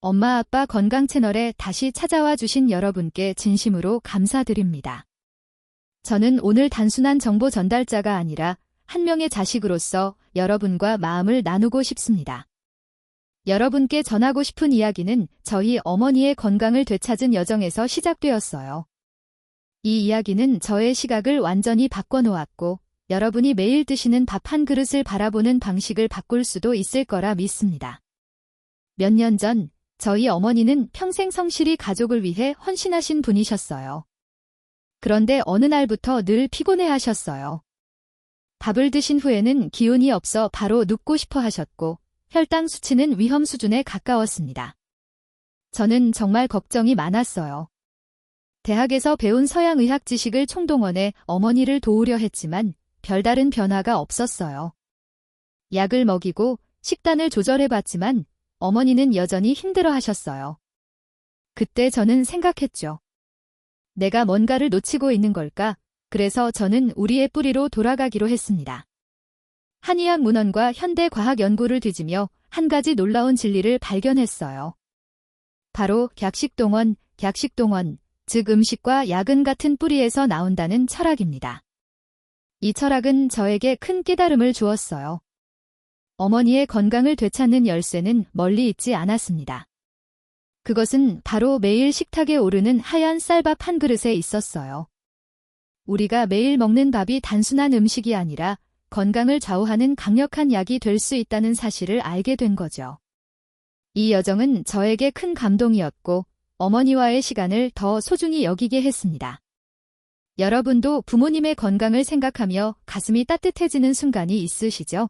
엄마 아빠 건강 채널에 다시 찾아와 주신 여러분께 진심으로 감사드립니다. 저는 오늘 단순한 정보 전달자가 아니라 한 명의 자식으로서 여러분과 마음을 나누고 싶습니다. 여러분께 전하고 싶은 이야기는 저희 어머니의 건강을 되찾은 여정에서 시작되었어요. 이 이야기는 저의 시각을 완전히 바꿔놓았고 여러분이 매일 드시는 밥 한 그릇을 바라보는 방식을 바꿀 수도 있을 거라 믿습니다. 몇 년 전 저희 어머니는 평생 성실히 가족을 위해 헌신하신 분이셨어요. 그런데 어느 날부터 늘 피곤해하셨어요. 밥을 드신 후에는 기운이 없어 바로 눕고 싶어 하셨고 혈당 수치는 위험 수준에 가까웠습니다. 저는 정말 걱정이 많았어요. 대학에서 배운 서양의학 지식을 총동원해 어머니를 도우려 했지만 별다른 변화가 없었어요. 약을 먹이고 식단을 조절해봤지만 어머니는 여전히 힘들어하셨어요. 그때 저는 생각했죠. 내가 뭔가를 놓치고 있는 걸까? 그래서 저는 우리의 뿌리로 돌아가기로 했습니다. 한의학 문헌과 현대 과학 연구를 뒤지며 한 가지 놀라운 진리를 발견했어요. 바로 객식동원, 즉 음식과 약은 같은 뿌리에서 나온다는 철학입니다. 이 철학은 저에게 큰 깨달음을 주었어요. 어머니의 건강을 되찾는 열쇠는 멀리 있지 않았습니다. 그것은 바로 매일 식탁에 오르는 하얀 쌀밥 한 그릇에 있었어요. 우리가 매일 먹는 밥이 단순한 음식이 아니라 건강을 좌우하는 강력한 약이 될 수 있다는 사실을 알게 된 거죠. 이 여정은 저에게 큰 감동이었고 어머니와의 시간을 더 소중히 여기게 했습니다. 여러분도 부모님의 건강을 생각하며 가슴이 따뜻해지는 순간이 있으시죠?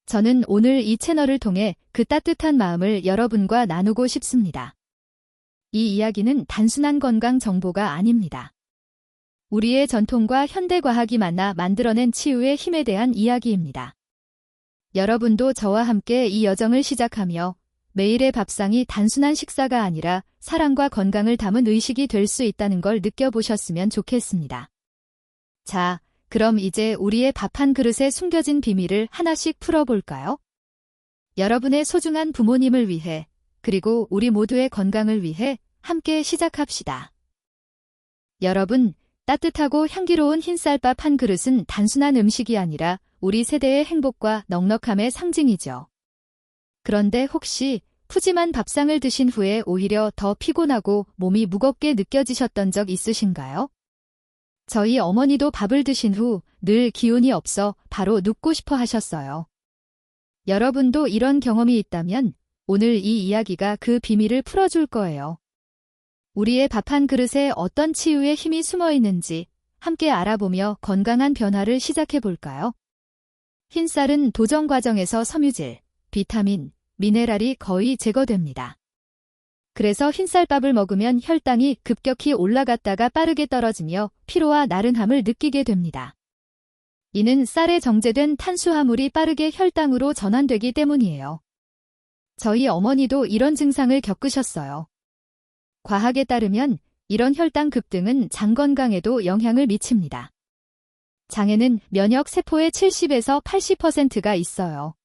저는 오늘 이 채널을 통해 그 따뜻한 마음을 여러분과 나누고 싶습니다. 이 이야기는 단순한 건강 정보가 아닙니다. 우리의 전통과 현대과학이 만나 만들어낸 치유의 힘에 대한 이야기입니다. 여러분도 저와 함께 이 여정을 시작하며 매일의 밥상이 단순한 식사가 아니라 사랑과 건강을 담은 의식이 될 수 있다는 걸 느껴보셨으면 좋겠습니다. 자, 그럼 이제 우리의 밥 한 그릇에 숨겨진 비밀을 하나씩 풀어볼까요? 여러분의 소중한 부모님을 위해, 그리고 우리 모두의 건강을 위해 함께 시작합시다. 여러분, 따뜻하고 향기로운 흰쌀밥 한 그릇은 단순한 음식이 아니라 우리 세대의 행복과 넉넉함의 상징이죠. 그런데 혹시 푸짐한 밥상을 드신 후에 오히려 더 피곤하고 몸이 무겁게 느껴지셨던 적 있으신가요? 저희 어머니도 밥을 드신 후 늘 기운이 없어 바로 눕고 싶어 하셨어요. 여러분도 이런 경험이 있다면 오늘 이 이야기가 그 비밀을 풀어줄 거예요. 우리의 밥 한 그릇에 어떤 치유의 힘이 숨어 있는지 함께 알아보며 건강한 변화를 시작해 볼까요? 흰쌀은 도정 과정에서 섬유질, 비타민, 미네랄이 거의 제거됩니다. 그래서 흰쌀밥을 먹으면 혈당이 급격히 올라갔다가 빠르게 떨어지며 피로와 나른함을 느끼게 됩니다. 이는 쌀에 정제된 탄수화물이 빠르게 혈당으로 전환되기 때문이에요. 저희 어머니도 이런 증상을 겪으셨어요. 과학에 따르면 이런 혈당 급등은 장 건강에도 영향을 미칩니다. 장에는 면역 세포의 70에서 80%가 있어요.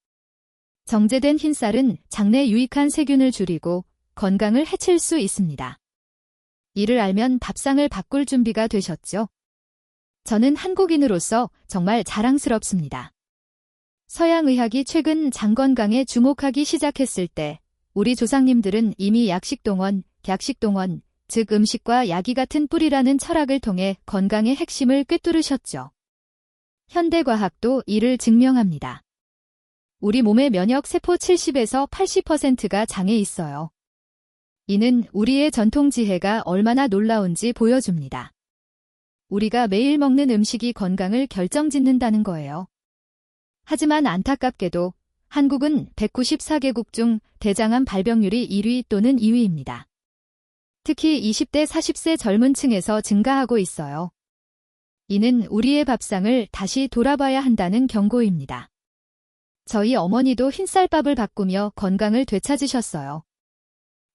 정제된 흰쌀은 장내 유익한 세균을 줄이고 건강을 해칠 수 있습니다. 이를 알면 밥상을 바꿀 준비가 되셨죠? 저는 한국인으로서 정말 자랑스럽습니다. 서양의학이 최근 장 건강에 주목하기 시작했을 때 우리 조상님들은 이미 약식동원, 객식동원, 즉 음식과 약이 같은 뿌리라는 철학을 통해 건강의 핵심을 꿰뚫으셨죠. 현대과학도 이를 증명합니다. 우리 몸의 면역 세포 70에서 80%가 장에 있어요. 이는 우리의 전통 지혜가 얼마나 놀라운지 보여줍니다. 우리가 매일 먹는 음식이 건강을 결정짓는다는 거예요. 하지만 안타깝게도 한국은 194개국 중 대장암 발병률이 1위 또는 2위입니다. 특히 20대, 40세 젊은 층에서 증가하고 있어요. 이는 우리의 밥상을 다시 돌아봐야 한다는 경고입니다. 저희 어머니도 흰쌀밥을 바꾸며 건강을 되찾으셨어요.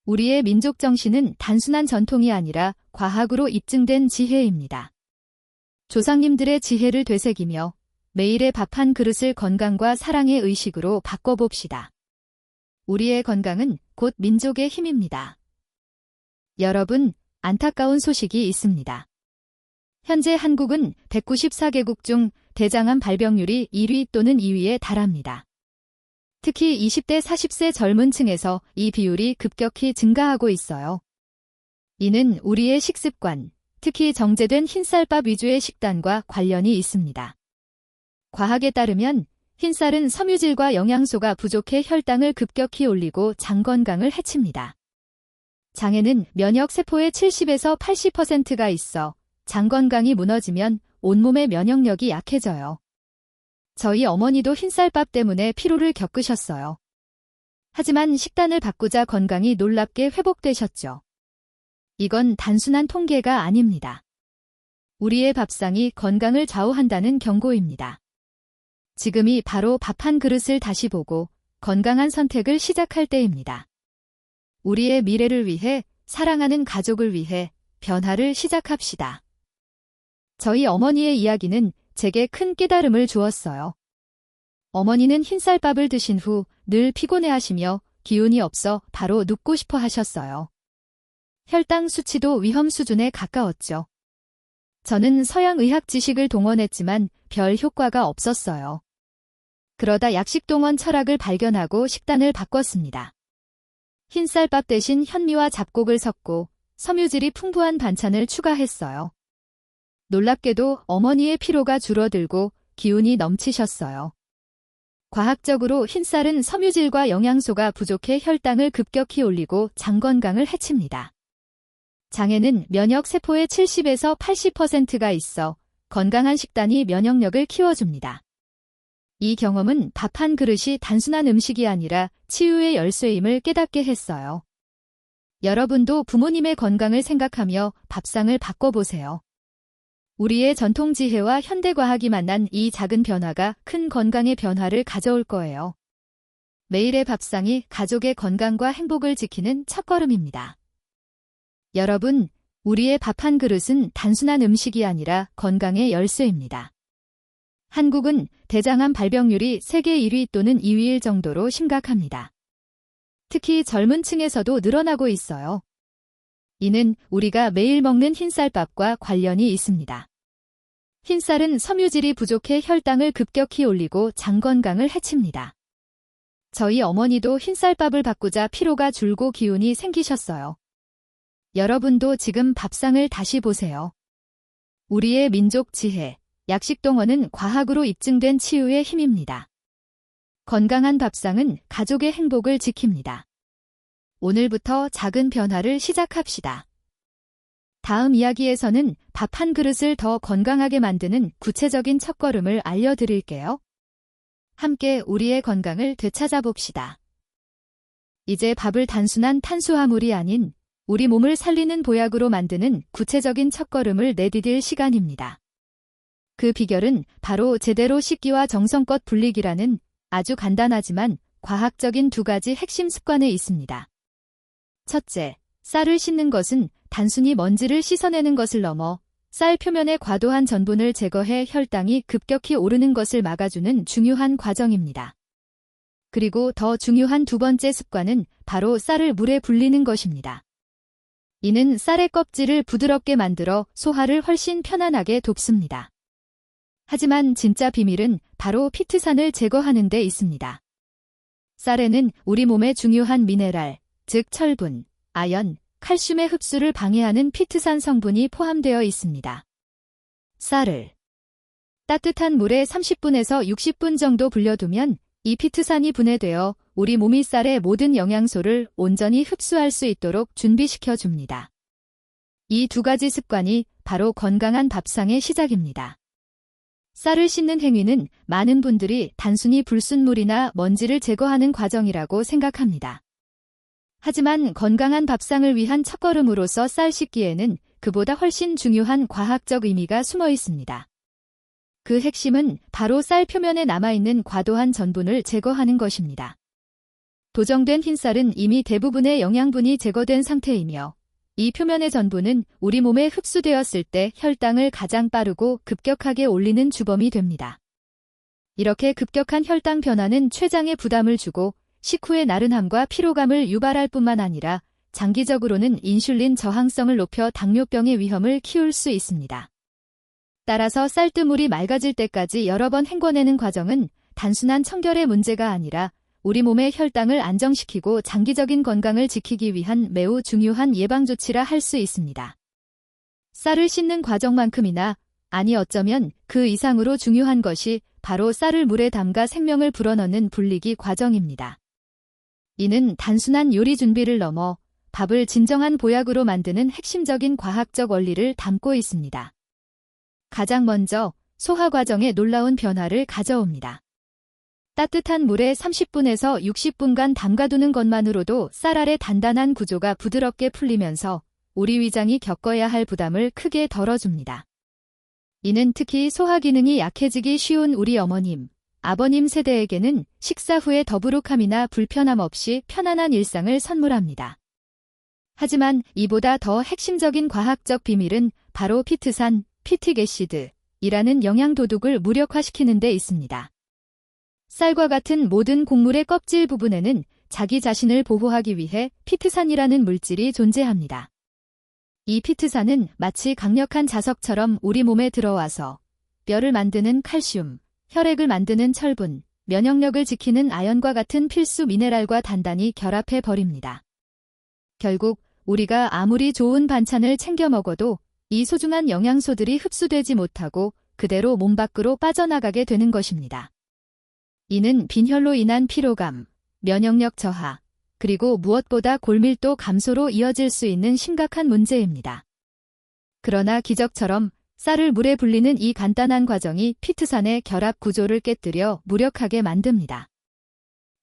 우리의 민족 정신은 단순한 전통이 아니라 과학으로 입증된 지혜입니다. 조상님들의 지혜를 되새기며 매일의 밥 한 그릇을 건강과 사랑의 의식으로 바꿔봅시다. 우리의 건강은 곧 민족의 힘입니다. 여러분, 안타까운 소식이 있습니다. 현재 한국은 194개국 중 대장암 발병률이 1위 또는 2위에 달합니다. 특히 20대 40세 젊은 층에서 이 비율이 급격히 증가하고 있어요. 이는 우리의 식습관, 특히 정제된 흰쌀밥 위주의 식단과 관련이 있습니다. 과학에 따르면 흰쌀은 섬유질과 영양소가 부족해 혈당을 급격히 올리고 장 건강을 해칩니다. 장에는 면역 세포의 70에서 80%가 있어 장 건강이 무너지면 온몸의 면역력이 약해져요. 저희 어머니도 흰쌀밥 때문에 피로를 겪으셨어요. 하지만 식단을 바꾸자 건강이 놀랍게 회복되셨죠. 이건 단순한 통계가 아닙니다. 우리의 밥상이 건강을 좌우한다는 경고입니다. 지금이 바로 밥 한 그릇을 다시 보고 건강한 선택을 시작할 때입니다. 우리의 미래를 위해, 사랑하는 가족을 위해 변화를 시작합시다. 저희 어머니의 이야기는 제게 큰 깨달음을 주었어요. 어머니는 흰쌀밥을 드신 후 늘 피곤해하시며 기운이 없어 바로 눕고 싶어 하셨어요. 혈당 수치도 위험 수준에 가까웠죠. 저는 서양 의학 지식을 동원했지만 별 효과가 없었어요. 그러다 약식동원 철학을 발견하고 식단을 바꿨습니다. 흰쌀밥 대신 현미와 잡곡을 섞고 섬유질이 풍부한 반찬을 추가했어요. 놀랍게도 어머니의 피로가 줄어들고 기운이 넘치셨어요. 과학적으로 흰쌀은 섬유질과 영양소가 부족해 혈당을 급격히 올리고 장 건강을 해칩니다. 장에는 면역 세포의 70에서 80%가 있어 건강한 식단이 면역력을 키워줍니다. 이 경험은 밥 한 그릇이 단순한 음식이 아니라 치유의 열쇠임을 깨닫게 했어요. 여러분도 부모님의 건강을 생각하며 밥상을 바꿔보세요. 우리의 전통 지혜와 현대과학이 만난 이 작은 변화가 큰 건강의 변화를 가져올 거예요. 매일의 밥상이 가족의 건강과 행복을 지키는 첫걸음입니다. 여러분, 우리의 밥 한 그릇은 단순한 음식이 아니라 건강의 열쇠입니다. 한국은 대장암 발병률이 세계 1위 또는 2위일 정도로 심각합니다. 특히 젊은 층에서도 늘어나고 있어요. 이는 우리가 매일 먹는 흰쌀밥과 관련이 있습니다. 흰쌀은 섬유질이 부족해 혈당을 급격히 올리고 장 건강을 해칩니다. 저희 어머니도 흰쌀밥을 바꾸자 피로가 줄고 기운이 생기셨어요. 여러분도 지금 밥상을 다시 보세요. 우리의 민족 지혜, 약식동원은 과학으로 입증된 치유의 힘입니다. 건강한 밥상은 가족의 행복을 지킵니다. 오늘부터 작은 변화를 시작합시다. 다음 이야기에서는 밥 한 그릇을 더 건강하게 만드는 구체적인 첫걸음을 알려드릴게요. 함께 우리의 건강을 되찾아봅시다. 이제 밥을 단순한 탄수화물이 아닌 우리 몸을 살리는 보약으로 만드는 구체적인 첫걸음을 내디딜 시간입니다. 그 비결은 바로 제대로 씻기와 정성껏 불리기라는 아주 간단하지만 과학적인 두 가지 핵심 습관에 있습니다. 첫째, 쌀을 씻는 것은 단순히 먼지를 씻어내는 것을 넘어 쌀 표면의 과도한 전분을 제거해 혈당이 급격히 오르는 것을 막아주는 중요한 과정입니다. 그리고 더 중요한 두 번째 습관은 바로 쌀을 물에 불리는 것입니다. 이는 쌀의 껍질을 부드럽게 만들어 소화를 훨씬 편안하게 돕습니다. 하지만 진짜 비밀은 바로 피트산을 제거하는 데 있습니다. 쌀에는 우리 몸의 중요한 미네랄, 즉 철분, 아연, 칼슘의 흡수를 방해하는 피트산 성분이 포함되어 있습니다. 쌀을 따뜻한 물에 30분에서 60분 정도 불려두면 이 피트산이 분해되어 우리 몸이 쌀의 모든 영양소를 온전히 흡수할 수 있도록 준비시켜 줍니다. 이 두 가지 습관이 바로 건강한 밥상의 시작입니다. 쌀을 씻는 행위는 많은 분들이 단순히 불순물이나 먼지를 제거하는 과정이라고 생각합니다. 하지만 건강한 밥상을 위한 첫걸음으로서 쌀 씻기에는 그보다 훨씬 중요한 과학적 의미가 숨어 있습니다. 그 핵심은 바로 쌀 표면에 남아있는 과도한 전분을 제거하는 것입니다. 도정된 흰쌀은 이미 대부분의 영양분이 제거된 상태이며 이 표면의 전분은 우리 몸에 흡수되었을 때 혈당을 가장 빠르고 급격하게 올리는 주범이 됩니다. 이렇게 급격한 혈당 변화는 췌장에 부담을 주고 식후의 나른함과 피로감을 유발할 뿐만 아니라 장기적으로는 인슐린 저항성을 높여 당뇨병의 위험을 키울 수 있습니다. 따라서 쌀뜨물이 맑아질 때까지 여러 번 헹궈내는 과정은 단순한 청결의 문제가 아니라 우리 몸의 혈당을 안정시키고 장기적인 건강을 지키기 위한 매우 중요한 예방조치라 할 수 있습니다. 쌀을 씻는 과정만큼이나, 아니 어쩌면 그 이상으로 중요한 것이 바로 쌀을 물에 담가 생명을 불어넣는 불리기 과정입니다. 이는 단순한 요리 준비를 넘어 밥을 진정한 보약으로 만드는 핵심적인 과학적 원리를 담고 있습니다. 가장 먼저 소화 과정에 놀라운 변화를 가져옵니다. 따뜻한 물에 30분에서 60분간 담가두는 것만으로도 쌀 알의 단단한 구조가 부드럽게 풀리면서 우리 위장이 겪어야 할 부담을 크게 덜어줍니다. 이는 특히 소화 기능이 약해지기 쉬운 우리 어머님, 아버님 세대에게는 식사 후에 더부룩함이나 불편함 없이 편안한 일상을 선물합니다. 하지만 이보다 더 핵심적인 과학적 비밀은 바로 피트산, 피틱애시드이라는 영양도둑을 무력화시키는 데 있습니다. 쌀과 같은 모든 곡물의 껍질 부분에는 자기 자신을 보호하기 위해 피트산이라는 물질이 존재합니다. 이 피트산은 마치 강력한 자석처럼 우리 몸에 들어와서 뼈를 만드는 칼슘, 혈액을 만드는 철분, 면역력을 지키는 아연과 같은 필수 미네랄과 단단히 결합해 버립니다. 결국 우리가 아무리 좋은 반찬을 챙겨 먹어도 이 소중한 영양소들이 흡수되지 못하고 그대로 몸 밖으로 빠져나가게 되는 것입니다. 이는 빈혈로 인한 피로감, 면역력 저하, 그리고 무엇보다 골밀도 감소로 이어질 수 있는 심각한 문제입니다. 그러나 기적처럼 쌀을 물에 불리는 이 간단한 과정이 피트산의 결합 구조를 깨뜨려 무력하게 만듭니다.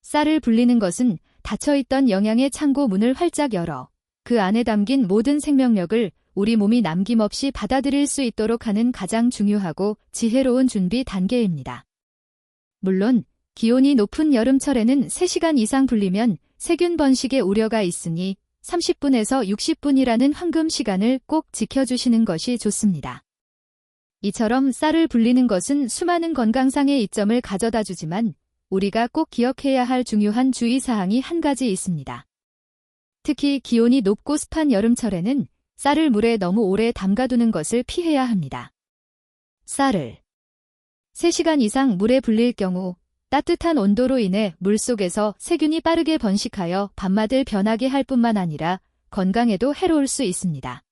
쌀을 불리는 것은 닫혀있던 영양의 창고 문을 활짝 열어 그 안에 담긴 모든 생명력을 우리 몸이 남김없이 받아들일 수 있도록 하는 가장 중요하고 지혜로운 준비 단계입니다. 물론 기온이 높은 여름철에는 3시간 이상 불리면 세균 번식의 우려가 있으니 30분에서 60분이라는 황금 시간을 꼭 지켜주시는 것이 좋습니다. 이처럼 쌀을 불리는 것은 수많은 건강상의 이점을 가져다 주지만 우리가 꼭 기억해야 할 중요한 주의사항이 한 가지 있습니다. 특히 기온이 높고 습한 여름철에는 쌀을 물에 너무 오래 담가두는 것을 피해야 합니다. 쌀을 3시간 이상 물에 불릴 경우 따뜻한 온도로 인해 물속에서 세균이 빠르게 번식하여 밥맛을 변하게 할 뿐만 아니라 건강에도 해로울 수 있습니다.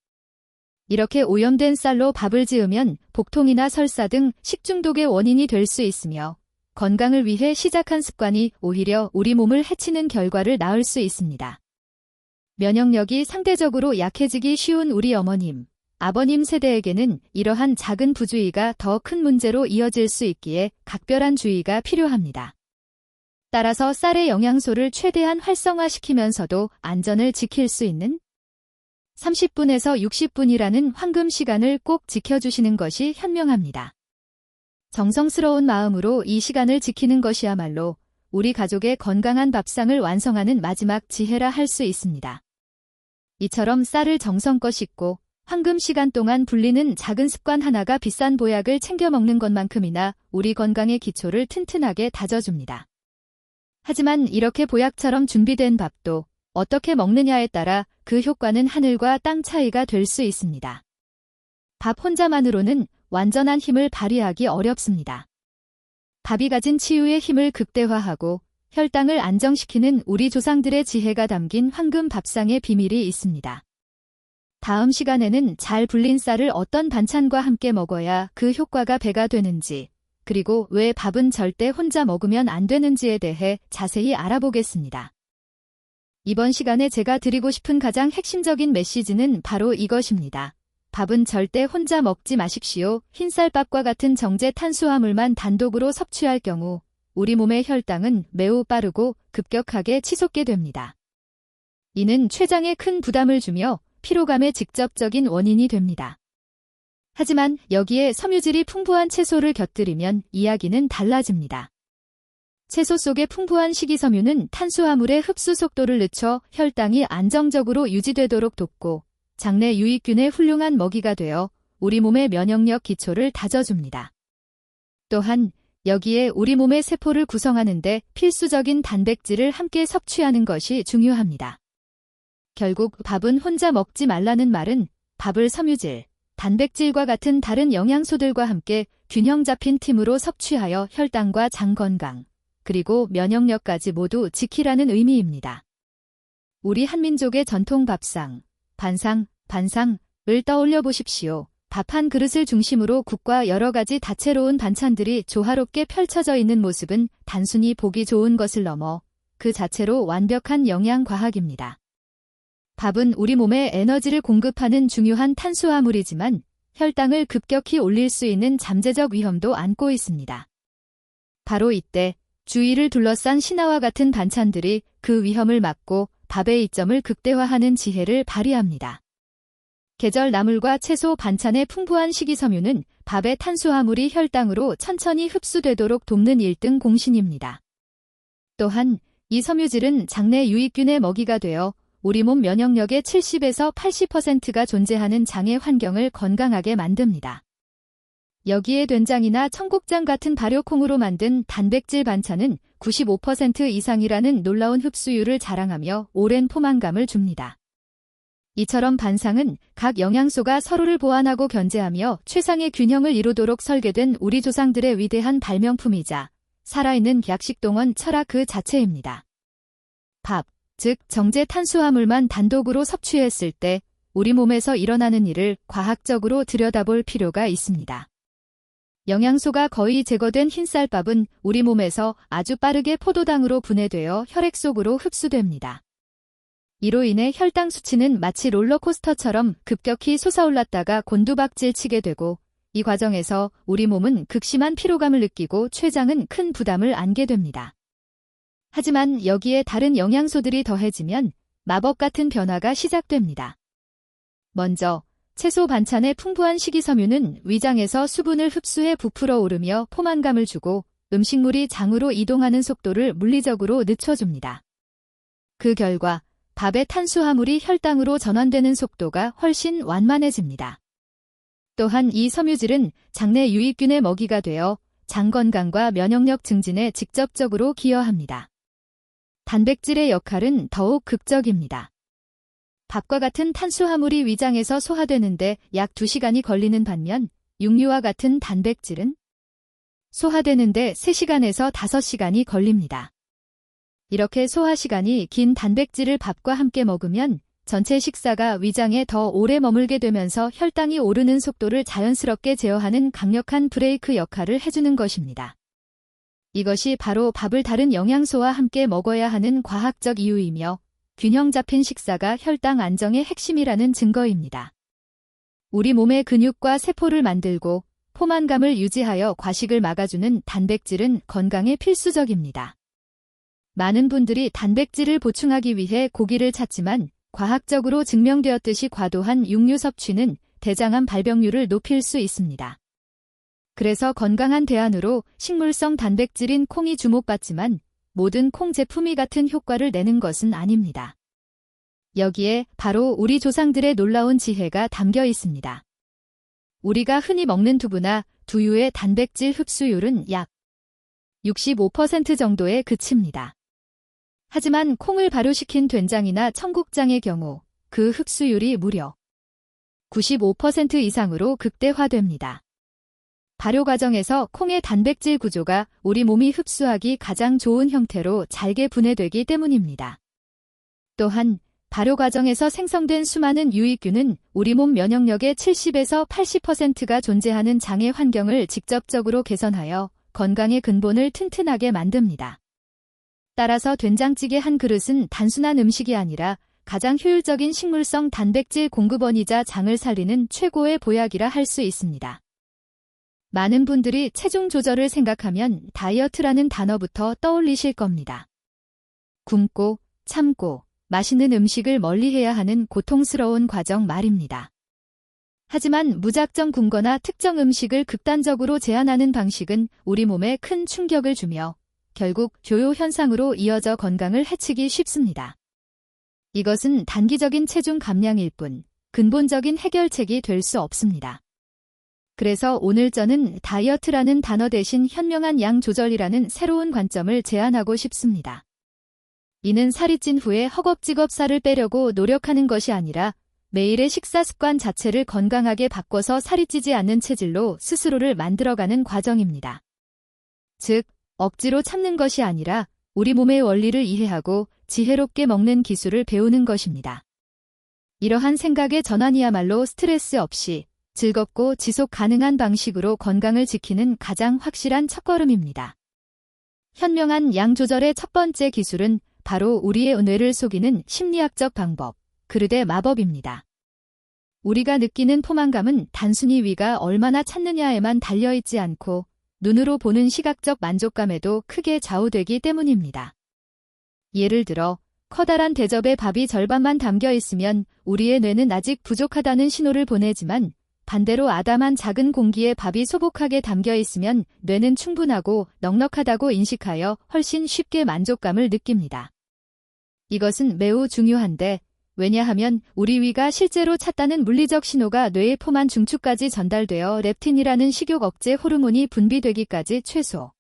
이렇게 오염된 쌀로 밥을 지으면 복통이나 설사 등 식중독의 원인이 될 수 있으며 건강을 위해 시작한 습관이 오히려 우리 몸을 해치는 결과를 낳을 수 있습니다. 면역력이 상대적으로 약해지기 쉬운 우리 어머님, 아버님 세대에게는 이러한 작은 부주의가 더 큰 문제로 이어질 수 있기에 각별한 주의가 필요합니다. 따라서 쌀의 영양소를 최대한 활성화시키면서도 안전을 지킬 수 있는 30분에서 60분이라는 황금 시간을 꼭 지켜주시는 것이 현명합니다. 정성스러운 마음으로 이 시간을 지키는 것이야말로 우리 가족의 건강한 밥상을 완성하는 마지막 지혜라 할 수 있습니다. 이처럼 쌀을 정성껏 씻고 황금 시간 동안 불리는 작은 습관 하나가 비싼 보약을 챙겨 먹는 것만큼이나 우리 건강의 기초를 튼튼하게 다져줍니다. 하지만 이렇게 보약처럼 준비된 밥도 어떻게 먹느냐에 따라 그 효과는 하늘과 땅 차이가 될 수 있습니다. 밥 혼자만으로는 완전한 힘을 발휘하기 어렵습니다. 밥이 가진 치유의 힘을 극대화하고 혈당을 안정시키는 우리 조상들의 지혜가 담긴 황금 밥상의 비밀이 있습니다. 다음 시간에는 잘 불린 쌀을 어떤 반찬과 함께 먹어야 그 효과가 배가 되는지, 그리고 왜 밥은 절대 혼자 먹으면 안 되는지에 대해 자세히 알아보겠습니다. 이번 시간에 제가 드리고 싶은 가장 핵심적인 메시지는 바로 이것입니다. 밥은 절대 혼자 먹지 마십시오. 흰쌀밥과 같은 정제 탄수화물만 단독으로 섭취할 경우 우리 몸의 혈당은 매우 빠르고 급격하게 치솟게 됩니다. 이는 췌장에 큰 부담을 주며 피로감의 직접적인 원인이 됩니다. 하지만 여기에 섬유질이 풍부한 채소를 곁들이면 이야기는 달라집니다. 채소 속의 풍부한 식이섬유는 탄수화물의 흡수 속도를 늦춰 혈당이 안정적으로 유지되도록 돕고 장내 유익균의 훌륭한 먹이가 되어 우리 몸의 면역력 기초를 다져줍니다. 또한 여기에 우리 몸의 세포를 구성하는데 필수적인 단백질을 함께 섭취하는 것이 중요합니다. 결국 밥은 혼자 먹지 말라는 말은 밥을 섬유질, 단백질과 같은 다른 영양소들과 함께 균형 잡힌 팀으로 섭취하여 혈당과 장 건강, 그리고 면역력까지 모두 지키라는 의미입니다. 우리 한민족의 전통 밥상, 반상을 떠올려 보십시오. 밥 한 그릇을 중심으로 국과 여러 가지 다채로운 반찬들이 조화롭게 펼쳐져 있는 모습은 단순히 보기 좋은 것을 넘어 그 자체로 완벽한 영양 과학입니다. 밥은 우리 몸에 에너지를 공급하는 중요한 탄수화물이지만 혈당을 급격히 올릴 수 있는 잠재적 위험도 안고 있습니다. 바로 이때 주위를 둘러싼 신화와 같은 반찬들이 그 위험을 막고 밥의 이점을 극대화하는 지혜를 발휘합니다. 계절 나물과 채소 반찬의 풍부한 식이섬유는 밥의 탄수화물이 혈당으로 천천히 흡수되도록 돕는 1등 공신입니다. 또한 이 섬유질은 장내 유익균의 먹이가 되어 우리 몸 면역력의 70에서 80%가 존재하는 장의 환경을 건강하게 만듭니다. 여기에 된장이나 청국장 같은 발효콩으로 만든 단백질 반찬은 95% 이상이라는 놀라운 흡수율을 자랑하며 오랜 포만감을 줍니다. 이처럼 반상은 각 영양소가 서로를 보완하고 견제하며 최상의 균형을 이루도록 설계된 우리 조상들의 위대한 발명품이자 살아있는 약식동원 철학 그 자체입니다. 밥, 즉 정제 탄수화물만 단독으로 섭취했을 때 우리 몸에서 일어나는 일을 과학적으로 들여다볼 필요가 있습니다. 영양소가 거의 제거된 흰쌀밥은 우리 몸에서 아주 빠르게 포도당으로 분해되어 혈액 속으로 흡수됩니다. 이로 인해 혈당 수치는 마치 롤러코스터처럼 급격히 솟아올랐다가 곤두박질 치게 되고 이 과정에서 우리 몸은 극심한 피로감을 느끼고 췌장은 큰 부담을 안게 됩니다. 하지만 여기에 다른 영양소들이 더해지면 마법 같은 변화가 시작됩니다. 먼저 채소 반찬의 풍부한 식이섬유는 위장에서 수분을 흡수해 부풀어 오르며 포만감을 주고 음식물이 장으로 이동하는 속도를 물리적으로 늦춰줍니다. 그 결과 밥의 탄수화물이 혈당으로 전환되는 속도가 훨씬 완만해집니다. 또한 이 섬유질은 장내 유익균의 먹이가 되어 장 건강과 면역력 증진에 직접적으로 기여합니다. 단백질의 역할은 더욱 극적입니다. 밥과 같은 탄수화물이 위장에서 소화되는데 약 2시간이 걸리는 반면 육류와 같은 단백질은 소화되는데 3시간에서 5시간이 걸립니다. 이렇게 소화 시간이 긴 단백질을 밥과 함께 먹으면 전체 식사가 위장에 더 오래 머물게 되면서 혈당이 오르는 속도를 자연스럽게 제어하는 강력한 브레이크 역할을 해주는 것입니다. 이것이 바로 밥을 다른 영양소와 함께 먹어야 하는 과학적 이유이며 균형 잡힌 식사가 혈당 안정의 핵심이라는 증거입니다. 우리 몸의 근육과 세포를 만들고 포만감을 유지하여 과식을 막아주는 단백질은 건강에 필수적입니다. 많은 분들이 단백질을 보충하기 위해 고기를 찾지만 과학적으로 증명되었듯이 과도한 육류 섭취는 대장암 발병률을 높일 수 있습니다. 그래서 건강한 대안으로 식물성 단백질인 콩이 주목받지만 모든 콩 제품이 같은 효과를 내는 것은 아닙니다. 여기에 바로 우리 조상들의 놀라운 지혜가 담겨 있습니다. 우리가 흔히 먹는 두부나 두유의 단백질 흡수율은 약 65% 정도에 그칩니다. 하지만 콩을 발효시킨 된장이나 청국장의 경우 그 흡수율이 무려 95% 이상으로 극대화됩니다. 발효 과정에서 콩의 단백질 구조가 우리 몸이 흡수하기 가장 좋은 형태로 잘게 분해되기 때문입니다. 또한 발효 과정에서 생성된 수많은 유익균은 우리 몸 면역력의 70에서 80%가 존재하는 장의 환경을 직접적으로 개선하여 건강의 근본을 튼튼하게 만듭니다. 따라서 된장찌개 한 그릇은 단순한 음식이 아니라 가장 효율적인 식물성 단백질 공급원이자 장을 살리는 최고의 보약이라 할 수 있습니다. 많은 분들이 체중 조절을 생각하면 다이어트라는 단어부터 떠올리실 겁니다. 굶고, 참고, 맛있는 음식을 멀리해야 하는 고통스러운 과정 말입니다. 하지만 무작정 굶거나 특정 음식을 극단적으로 제한하는 방식은 우리 몸에 큰 충격을 주며 결국 조요 현상으로 이어져 건강을 해치기 쉽습니다. 이것은 단기적인 체중 감량일 뿐 근본적인 해결책이 될 수 없습니다. 그래서 오늘 저는 다이어트라는 단어 대신 현명한 양 조절이라는 새로운 관점을 제안하고 싶습니다. 이는 살이 찐 후에 허겁지겁 살을 빼려고 노력하는 것이 아니라 매일의 식사 습관 자체를 건강하게 바꿔서 살이 찌지 않는 체질로 스스로를 만들어가는 과정입니다. 즉, 억지로 참는 것이 아니라 우리 몸의 원리를 이해하고 지혜롭게 먹는 기술을 배우는 것입니다. 이러한 생각의 전환이야말로 스트레스 없이 즐겁고 지속 가능한 방식으로 건강을 지키는 가장 확실한 첫걸음입니다. 현명한 양 조절의 첫 번째 기술은 바로 우리의 뇌를 속이는 심리학적 방법, 그릇의 마법입니다. 우리가 느끼는 포만감은 단순히 위가 얼마나 찼느냐에만 달려있지 않고 눈으로 보는 시각적 만족감에도 크게 좌우되기 때문입니다. 예를 들어 커다란 대접에 밥이 절반만 담겨 있으면 우리의 뇌는 아직 부족하다는 신호를 보내지만 반대로 아담한 작은 공기에 밥이 소복하게 담겨 있으면 뇌는 충분하고 넉넉하다고 인식하여 훨씬 쉽게 만족감을 느낍니다. 이것은 매우 중요한데 왜냐하면 우리 위가 실제로 찼다는 물리적 신호가 뇌의 포만 중추까지 전달되어 렙틴이라는 식욕 억제 호르몬이 분비되기까지 최소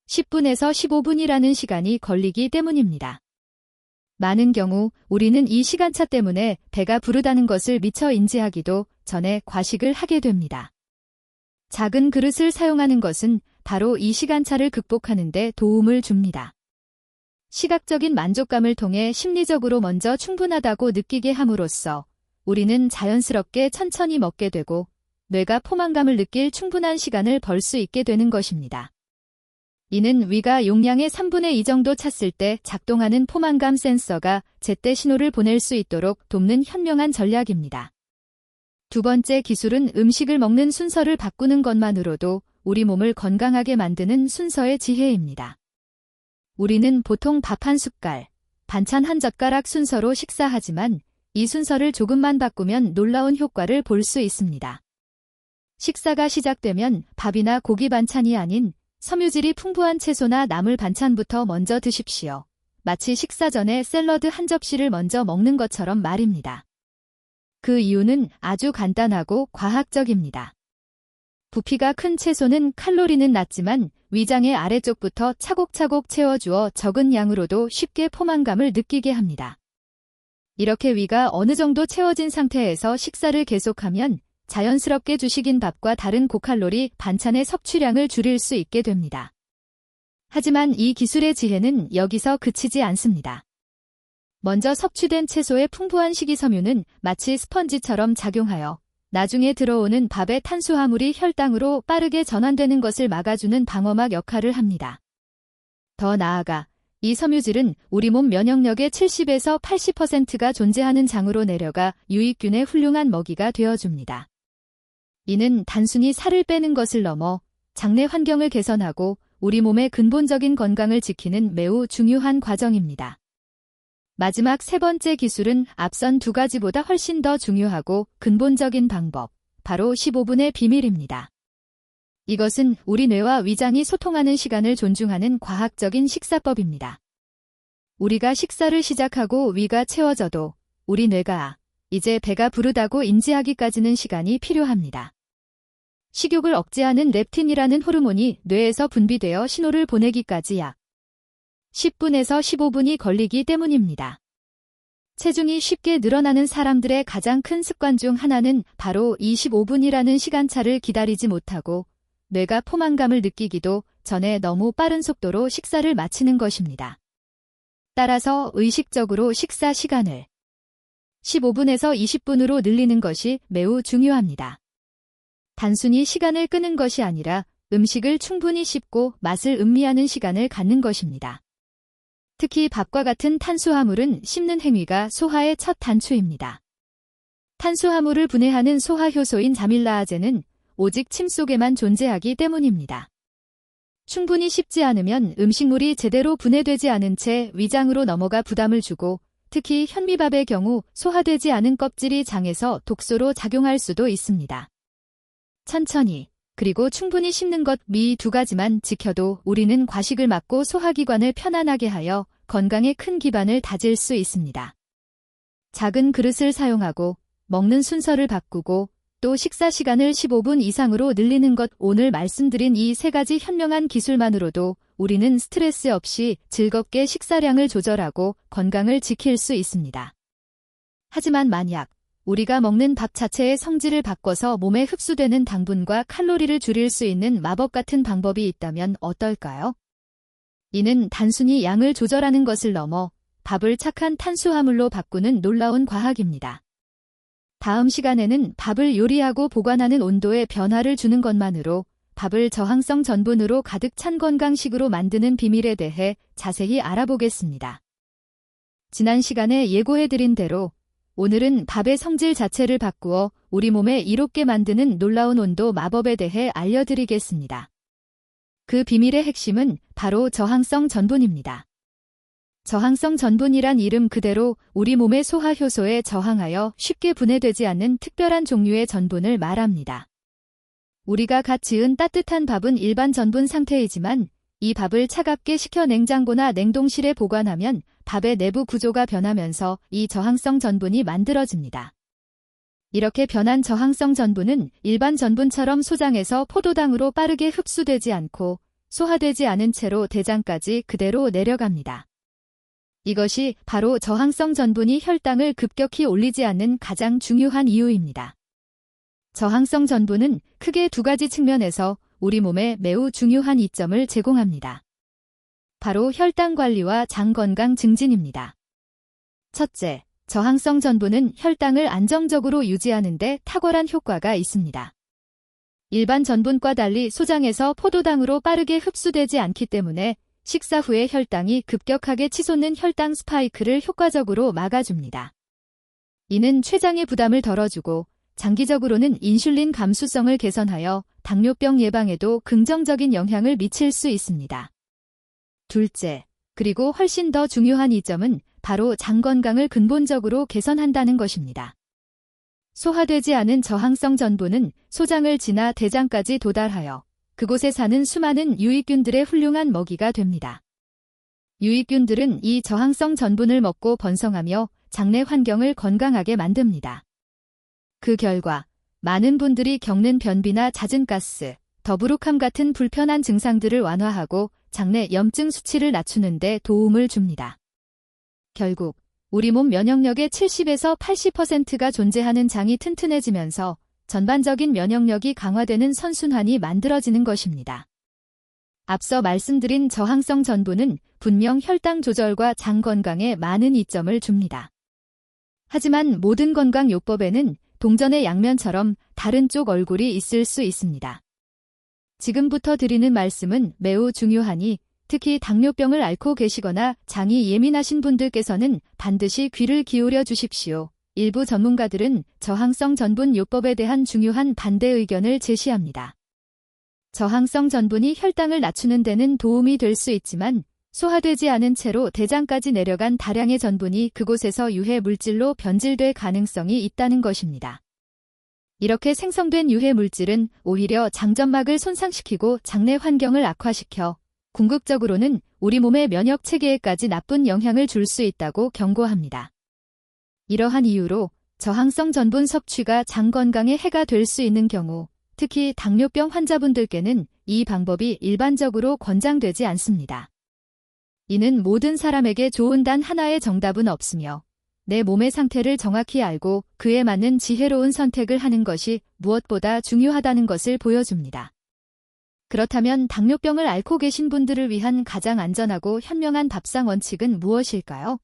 10분에서 15분이라는 시간이 걸리기 때문입니다. 많은 경우 우리는 이 시간차 때문에 배가 부르다는 것을 미처 인지하기도 전에 과식을 하게 됩니다. 작은 그릇을 사용하는 것은 바로 이 시간차를 극복하는 데 도움을 줍니다. 시각적인 만족감을 통해 심리적으로 먼저 충분하다고 느끼게 함으로써 우리는 자연스럽게 천천히 먹게 되고 뇌가 포만감을 느낄 충분한 시간을 벌 수 있게 되는 것입니다. 이는 위가 용량의 3분의 2 정도 찼을 때 작동하는 포만감 센서가 제때 신호를 보낼 수 있도록 돕는 현명한 전략입니다. 두 번째 기술은 음식을 먹는 순서를 바꾸는 것만으로도 우리 몸을 건강하게 만드는 순서의 지혜입니다. 우리는 보통 밥 한 숟갈, 반찬 한 젓가락 순서로 식사하지만 이 순서를 조금만 바꾸면 놀라운 효과를 볼 수 있습니다. 식사가 시작되면 밥이나 고기 반찬이 아닌 섬유질이 풍부한 채소나 나물 반찬부터 먼저 드십시오. 마치 식사 전에 샐러드 한 접시를 먼저 먹는 것처럼 말입니다. 그 이유는 아주 간단하고 과학적입니다. 부피가 큰 채소는 칼로리는 낮지만 위장의 아래쪽부터 차곡차곡 채워주어 적은 양으로도 쉽게 포만감을 느끼게 합니다. 이렇게 위가 어느 정도 채워진 상태에서 식사를 계속하면 자연스럽게 주식인 밥과 다른 고칼로리 반찬의 섭취량을 줄일 수 있게 됩니다. 하지만 이 기술의 지혜는 여기서 그치지 않습니다. 먼저 섭취된 채소의 풍부한 식이섬유는 마치 스펀지처럼 작용하여 나중에 들어오는 밥의 탄수화물이 혈당으로 빠르게 전환되는 것을 막아주는 방어막 역할을 합니다. 더 나아가 이 섬유질은 우리 몸 면역력의 70에서 80%가 존재하는 장으로 내려가 유익균의 훌륭한 먹이가 되어줍니다. 이는 단순히 살을 빼는 것을 넘어 장내 환경을 개선하고 우리 몸의 근본적인 건강을 지키는 매우 중요한 과정입니다. 마지막 세 번째 기술은 앞선 두 가지보다 훨씬 더 중요하고 근본적인 방법, 바로 15분의 비밀입니다. 이것은 우리 뇌와 위장이 소통하는 시간을 존중하는 과학적인 식사법입니다. 우리가 식사를 시작하고 위가 채워져도 우리 뇌가 이제 배가 부르다고 인지하기까지는 시간이 필요합니다. 식욕을 억제하는 렙틴이라는 호르몬이 뇌에서 분비되어 신호를 보내기까지 약 10분에서 15분이 걸리기 때문입니다. 체중이 쉽게 늘어나는 사람들의 가장 큰 습관 중 하나는 바로 25분이라는 시간차를 기다리지 못하고 뇌가 포만감을 느끼기도 전에 너무 빠른 속도로 식사를 마치는 것입니다. 따라서 의식적으로 식사 시간을 15분에서 20분으로 늘리는 것이 매우 중요합니다. 단순히 시간을 끄는 것이 아니라 음식을 충분히 씹고 맛을 음미하는 시간을 갖는 것입니다. 특히 밥과 같은 탄수화물은 씹는 행위가 소화의 첫 단추입니다. 탄수화물을 분해하는 소화효소인 자밀라아제는 오직 침 속에만 존재하기 때문입니다. 충분히 씹지 않으면 음식물이 제대로 분해되지 않은 채 위장으로 넘어가 부담을 주고 특히 현미밥의 경우 소화되지 않은 껍질이 장에서 독소로 작용할 수도 있습니다. 천천히 그리고 충분히 씹는 것 이 두 가지만 지켜도 우리는 과식을 막고 소화기관을 편안하게 하여 건강에 큰 기반을 다질 수 있습니다. 작은 그릇을 사용하고 먹는 순서를 바꾸고 또 식사 시간을 15분 이상으로 늘리는 것. 오늘 말씀드린 이 세 가지 현명한 기술만으로도 우리는 스트레스 없이 즐겁게 식사량을 조절하고 건강을 지킬 수 있습니다. 하지만 만약 우리가 먹는 밥 자체의 성질을 바꿔서 몸에 흡수되는 당분과 칼로리를 줄일 수 있는 마법 같은 방법이 있다면 어떨까요? 이는 단순히 양을 조절하는 것을 넘어 밥을 착한 탄수화물로 바꾸는 놀라운 과학입니다. 다음 시간에는 밥을 요리하고 보관하는 온도에 변화를 주는 것만으로 밥을 저항성 전분으로 가득 찬 건강식으로 만드는 비밀에 대해 자세히 알아보겠습니다. 지난 시간에 예고해드린 대로 오늘은 밥의 성질 자체를 바꾸어 우리 몸에 이롭게 만드는 놀라운 온도 마법에 대해 알려드리겠습니다. 그 비밀의 핵심은 바로 저항성 전분입니다. 저항성 전분이란 이름 그대로 우리 몸의 소화 효소에 저항하여 쉽게 분해되지 않는 특별한 종류의 전분을 말합니다. 우리가 갓 지은 따뜻한 밥은 일반 전분 상태이지만 이 밥을 차갑게 식혀 냉장고나 냉동실에 보관하면 밥의 내부 구조가 변하면서 이 저항성 전분이 만들어집니다. 이렇게 변한 저항성 전분은 일반 전분처럼 소장에서 포도당으로 빠르게 흡수되지 않고 소화되지 않은 채로 대장까지 그대로 내려갑니다. 이것이 바로 저항성 전분이 혈당을 급격히 올리지 않는 가장 중요한 이유입니다. 저항성 전분은 크게 두 가지 측면에서 우리 몸에 매우 중요한 이점을 제공합니다. 바로 혈당 관리와 장 건강 증진입니다. 첫째, 저항성 전분은 혈당을 안정적으로 유지하는 데 탁월한 효과가 있습니다. 일반 전분과 달리 소장에서 포도당으로 빠르게 흡수되지 않기 때문에 식사 후에 혈당이 급격하게 치솟는 혈당 스파이크를 효과적으로 막아줍니다. 이는 췌장의 부담을 덜어주고 장기적으로는 인슐린 감수성을 개선하여 당뇨병 예방에도 긍정적인 영향을 미칠 수 있습니다. 둘째, 그리고 훨씬 더 중요한 이점은 바로 장 건강을 근본적으로 개선한다는 것입니다. 소화되지 않은 저항성 전분은 소장을 지나 대장까지 도달하여 그곳에 사는 수많은 유익균들의 훌륭한 먹이가 됩니다. 유익균들은 이 저항성 전분을 먹고 번성하며 장내 환경을 건강하게 만듭니다. 그 결과 많은 분들이 겪는 변비나 잦은 가스, 더부룩함 같은 불편한 증상들을 완화하고 장내 염증 수치를 낮추는 데 도움을 줍니다. 결국 우리 몸 면역력의 70에서 80%가 존재하는 장이 튼튼해지면서 전반적인 면역력이 강화되는 선순환이 만들어지는 것입니다. 앞서 말씀드린 저항성 전분은 분명 혈당 조절과 장 건강에 많은 이점을 줍니다. 하지만 모든 건강 요법에는 동전의 양면처럼 다른 쪽 얼굴이 있을 수 있습니다. 지금부터 드리는 말씀은 매우 중요하니 특히 당뇨병을 앓고 계시거나 장이 예민하신 분들께서는 반드시 귀를 기울여 주십시오. 일부 전문가들은 저항성 전분 요법에 대한 중요한 반대 의견을 제시합니다. 저항성 전분이 혈당을 낮추는 데는 도움이 될 수 있지만 소화되지 않은 채로 대장까지 내려간 다량의 전분이 그곳에서 유해 물질로 변질될 가능성이 있다는 것입니다. 이렇게 생성된 유해 물질은 오히려 장점막을 손상시키고 장내 환경을 악화시켜 궁극적으로는 우리 몸의 면역 체계에까지 나쁜 영향을 줄 수 있다고 경고합니다. 이러한 이유로 저항성 전분 섭취가 장 건강에 해가 될 수 있는 경우, 특히 당뇨병 환자분들께는 이 방법이 일반적으로 권장되지 않습니다. 이는 모든 사람에게 좋은 단 하나의 정답은 없으며 내 몸의 상태를 정확히 알고 그에 맞는 지혜로운 선택을 하는 것이 무엇보다 중요하다는 것을 보여줍니다. 그렇다면 당뇨병을 앓고 계신 분들을 위한 가장 안전하고 현명한 밥상 원칙은 무엇일까요?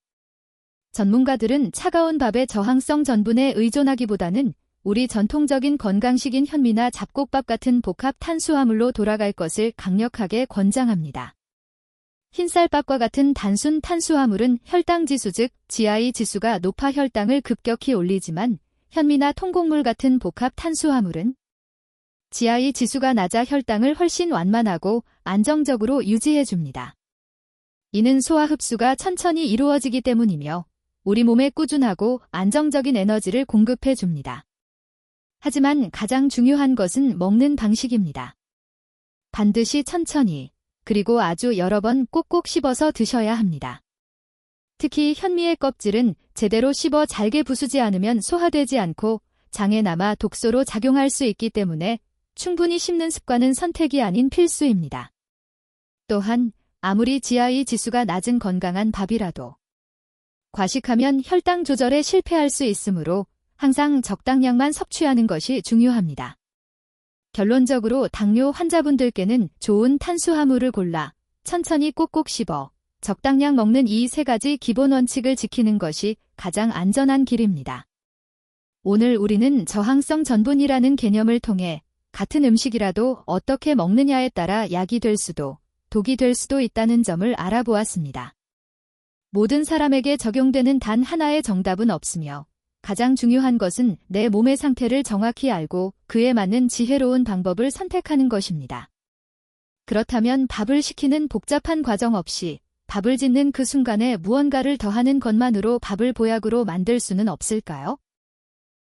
전문가들은 차가운 밥에 저항성 전분에 의존하기보다는 우리 전통적인 건강식인 현미나 잡곡밥 같은 복합 탄수화물로 돌아갈 것을 강력하게 권장합니다. 흰쌀밥과 같은 단순 탄수화물은 혈당 지수 즉 GI 지수가 높아 혈당을 급격히 올리지만 현미나 통곡물 같은 복합 탄수화물은 GI 지수가 낮아 혈당을 훨씬 완만하고 안정적으로 유지해줍니다. 이는 소화 흡수가 천천히 이루어지기 때문이며 우리 몸에 꾸준하고 안정적인 에너지를 공급해줍니다. 하지만 가장 중요한 것은 먹는 방식입니다. 반드시 천천히 그리고 아주 여러 번 꼭꼭 씹어서 드셔야 합니다. 특히 현미의 껍질은 제대로 씹어 잘게 부수지 않으면 소화되지 않고 장에나마 독소로 작용할 수 있기 때문에 충분히 씹는 습관은 선택이 아닌 필수입니다. 또한 아무리 GI 지수가 낮은 건강한 밥이라도 과식하면 혈당 조절에 실패할 수 있으므로 항상 적당량만 섭취하는 것이 중요합니다. 결론적으로 당뇨 환자분들께는 좋은 탄수화물을 골라 천천히 꼭꼭 씹어 적당량 먹는 이 세 가지 기본 원칙을 지키는 것이 가장 안전한 길입니다. 오늘 우리는 저항성 전분이라는 개념을 통해 같은 음식이라도 어떻게 먹느냐에 따라 약이 될 수도 독이 될 수도 있다는 점을 알아보았습니다. 모든 사람에게 적용되는 단 하나의 정답은 없으며 가장 중요한 것은 내 몸의 상태를 정확히 알고 그에 맞는 지혜로운 방법을 선택하는 것입니다. 그렇다면 밥을 시키는 복잡한 과정 없이 밥을 짓는 그 순간에 무언가를 더하는 것만으로 밥을 보약으로 만들 수는 없을까요?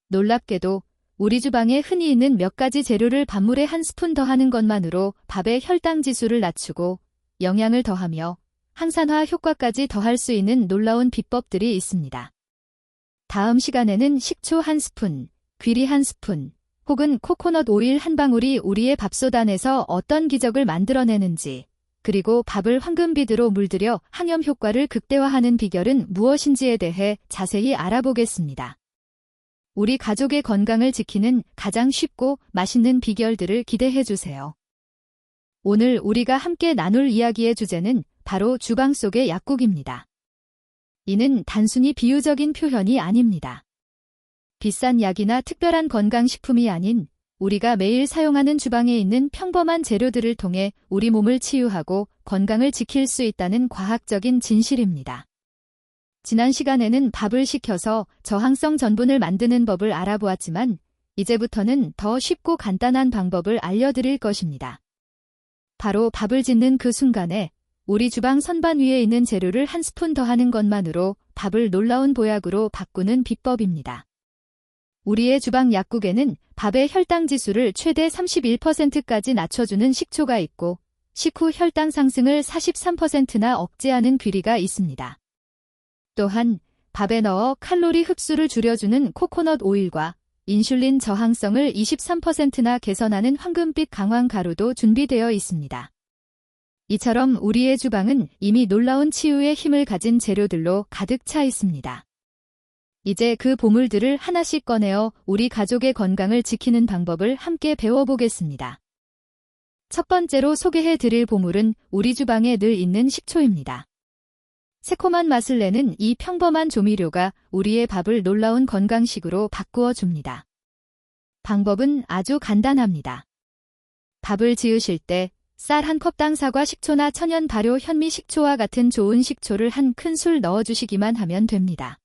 놀랍게도 우리 주방에 흔히 있는 몇 가지 재료를 밥물에 한 스푼 더하는 것만으로 밥의 혈당 지수를 낮추고 영양을 더하며 항산화 효과까지 더할 수 있는 놀라운 비법들이 있습니다. 다음 시간에는 식초 한 스푼, 귀리 한 스푼, 혹은 코코넛 오일 한 방울이 우리의 밥솥 안에서 어떤 기적을 만들어내는지, 그리고 밥을 황금비드로 물들여 항염 효과를 극대화하는 비결은 무엇인지에 대해 자세히 알아보겠습니다. 우리 가족의 건강을 지키는 가장 쉽고 맛있는 비결들을 기대해주세요. 오늘 우리가 함께 나눌 이야기의 주제는 바로 주방 속의 약국입니다. 이는 단순히 비유적인 표현이 아닙니다. 비싼 약이나 특별한 건강식품이 아닌 우리가 매일 사용하는 주방에 있는 평범한 재료들을 통해 우리 몸을 치유하고 건강을 지킬 수 있다는 과학적인 진실입니다. 지난 시간에는 밥을 식혀서 저항성 전분을 만드는 법을 알아보았지만 이제부터는 더 쉽고 간단한 방법을 알려드릴 것입니다. 바로 밥을 짓는 그 순간에 우리 주방 선반 위에 있는 재료를 한 스푼 더하는 것만으로 밥을 놀라운 보약으로 바꾸는 비법입니다. 우리의 주방 약국에는 밥의 혈당 지수를 최대 31%까지 낮춰주는 식초가 있고 식후 혈당 상승을 43%나 억제하는 귀리가 있습니다. 또한 밥에 넣어 칼로리 흡수를 줄여주는 코코넛 오일과 인슐린 저항성을 23%나 개선하는 황금빛 강황 가루도 준비되어 있습니다. 이처럼 우리의 주방은 이미 놀라운 치유의 힘을 가진 재료들로 가득 차 있습니다. 이제 그 보물들을 하나씩 꺼내어 우리 가족의 건강을 지키는 방법을 함께 배워보겠습니다. 첫 번째로 소개해 드릴 보물은 우리 주방에 늘 있는 식초입니다. 새콤한 맛을 내는 이 평범한 조미료가 우리의 밥을 놀라운 건강식으로 바꾸어 줍니다. 방법은 아주 간단합니다. 밥을 지으실 때 쌀 한 컵당 사과 식초나 천연 발효 현미 식초와 같은 좋은 식초를 한 큰술 넣어주시기만 하면 됩니다.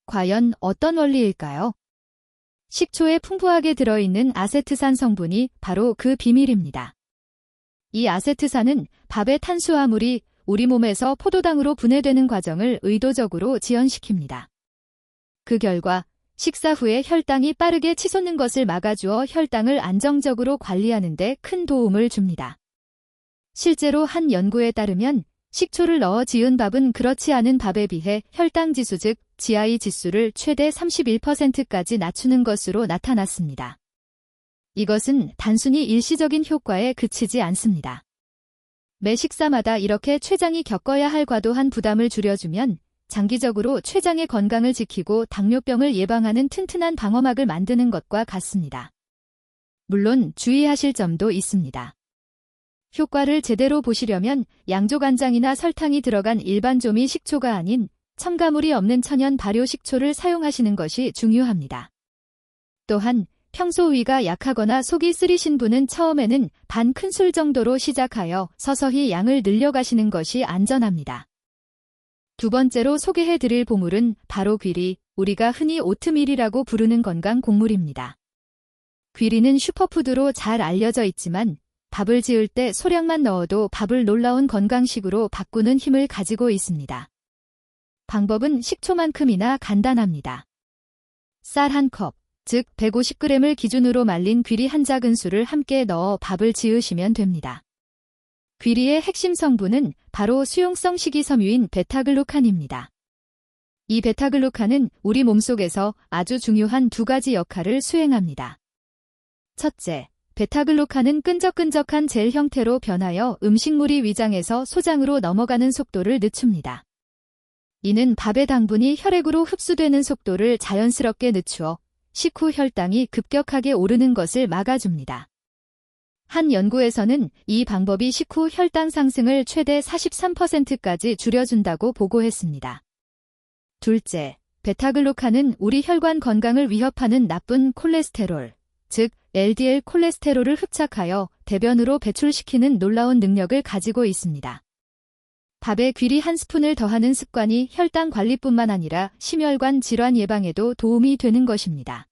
과연 어떤 원리일까요? 식초에 풍부하게 들어있는 아세트산 성분이 바로 그 비밀입니다. 이 아세트산은 밥의 탄수화물이 우리 몸에서 포도당으로 분해되는 과정을 의도적으로 지연시킵니다. 그 결과 식사 후에 혈당이 빠르게 치솟는 것을 막아주어 혈당을 안정적으로 관리하는 데 큰 도움을 줍니다. 실제로 한 연구에 따르면 식초를 넣어 지은 밥은 그렇지 않은 밥에 비해 혈당 지수 즉 GI 지수를 최대 31%까지 낮추는 것으로 나타났습니다. 이것은 단순히 일시적인 효과에 그치지 않습니다. 매 식사마다 이렇게 췌장이 겪어야 할 과도한 부담을 줄여주면 장기적으로 췌장의 건강을 지키고 당뇨병을 예방하는 튼튼한 방어막을 만드는 것과 같습니다. 물론 주의하실 점도 있습니다. 효과를 제대로 보시려면 양조간장이나 설탕이 들어간 일반 조미 식초가 아닌 첨가물이 없는 천연 발효 식초를 사용하시는 것이 중요합니다. 또한 평소 위가 약하거나 속이 쓰리신 분은 처음에는 반 큰술 정도로 시작하여 서서히 양을 늘려가시는 것이 안전합니다. 두 번째로 소개해드릴 보물은 바로 귀리, 우리가 흔히 오트밀이라고 부르는 건강 곡물입니다. 귀리는 슈퍼푸드로 잘 알려져 있지만 밥을 지을 때 소량만 넣어도 밥을 놀라운 건강식으로 바꾸는 힘을 가지고 있습니다. 방법은 식초만큼이나 간단합니다. 쌀 한 컵, 즉 150g을 기준으로 말린 귀리 한 작은술을 함께 넣어 밥을 지으시면 됩니다. 귀리의 핵심 성분은 바로 수용성 식이섬유인 베타글루칸입니다. 이 베타글루칸은 우리 몸속에서 아주 중요한 두 가지 역할을 수행합니다. 첫째, 베타글루칸은 끈적끈적한 젤 형태로 변하여 음식물이 위장에서 소장으로 넘어가는 속도를 늦춥니다. 이는 밥의 당분이 혈액으로 흡수되는 속도를 자연스럽게 늦추어 식후 혈당이 급격하게 오르는 것을 막아줍니다. 한 연구에서는 이 방법이 식후 혈당 상승을 최대 43%까지 줄여준다고 보고했습니다. 둘째, 베타글루칸은 우리 혈관 건강을 위협하는 나쁜 콜레스테롤, 즉 LDL 콜레스테롤을 흡착하여 대변으로 배출시키는 놀라운 능력을 가지고 있습니다. 밥에 귀리 한 스푼을 더하는 습관이 혈당 관리뿐만 아니라 심혈관 질환 예방에도 도움이 되는 것입니다.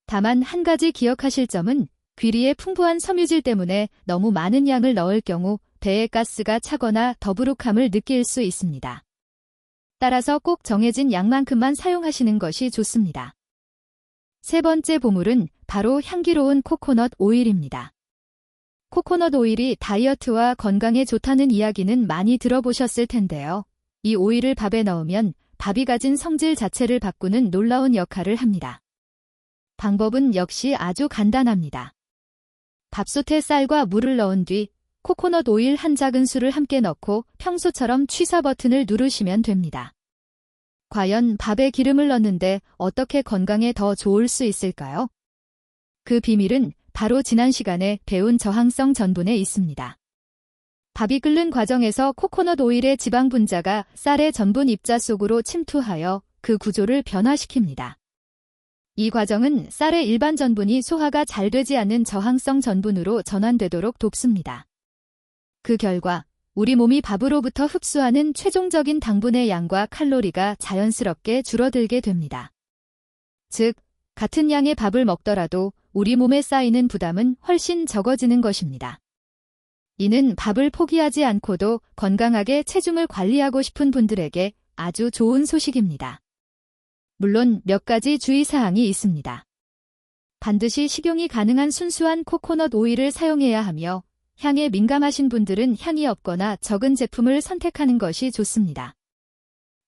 다만 한 가지 기억하실 점은 귀리의 풍부한 섬유질 때문에 너무 많은 양을 넣을 경우 배에 가스가 차거나 더부룩함을 느낄 수 있습니다. 따라서 꼭 정해진 양만큼만 사용하시는 것이 좋습니다. 세 번째 보물은 바로 향기로운 코코넛 오일입니다. 코코넛 오일이 다이어트와 건강에 좋다는 이야기는 많이 들어보셨을 텐데요. 이 오일을 밥에 넣으면 밥이 가진 성질 자체를 바꾸는 놀라운 역할을 합니다. 방법은 역시 아주 간단합니다. 밥솥에 쌀과 물을 넣은 뒤 코코넛 오일 한 작은술을 함께 넣고 평소처럼 취사 버튼을 누르시면 됩니다. 과연 밥에 기름을 넣는데 어떻게 건강에 더 좋을 수 있을까요? 그 비밀은 바로 지난 시간에 배운 저항성 전분에 있습니다. 밥이 끓는 과정에서 코코넛 오일의 지방 분자가 쌀의 전분 입자 속으로 침투하여 그 구조를 변화시킵니다. 이 과정은 쌀의 일반 전분이 소화가 잘 되지 않는 저항성 전분으로 전환되도록 돕습니다. 그 결과 우리 몸이 밥으로부터 흡수하는 최종적인 당분의 양과 칼로리가 자연스럽게 줄어들게 됩니다. 즉, 같은 양의 밥을 먹더라도 우리 몸에 쌓이는 부담은 훨씬 적어지는 것입니다. 이는 밥을 포기하지 않고도 건강하게 체중을 관리하고 싶은 분들에게 아주 좋은 소식입니다. 물론 몇 가지 주의사항이 있습니다. 반드시 식용이 가능한 순수한 코코넛 오일을 사용해야 하며 향에 민감하신 분들은 향이 없거나 적은 제품을 선택하는 것이 좋습니다.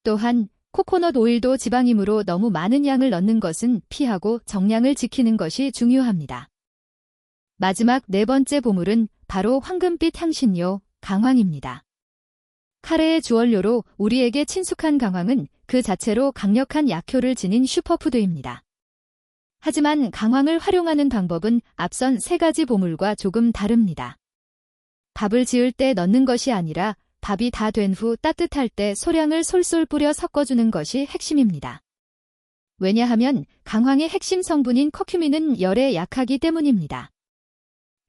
또한 코코넛 오일도 지방이므로 너무 많은 양을 넣는 것은 피하고 정량을 지키는 것이 중요합니다. 마지막 네 번째 보물은 바로 황금빛 향신료, 강황입니다. 카레의 주원료로 우리에게 친숙한 강황은 그 자체로 강력한 약효를 지닌 슈퍼푸드입니다. 하지만 강황을 활용하는 방법은 앞선 세 가지 보물과 조금 다릅니다. 밥을 지을 때 넣는 것이 아니라 밥이 다 된 후 따뜻할 때 소량을 솔솔 뿌려 섞어주는 것이 핵심입니다. 왜냐하면 강황의 핵심 성분인 커큐민은 열에 약하기 때문입니다.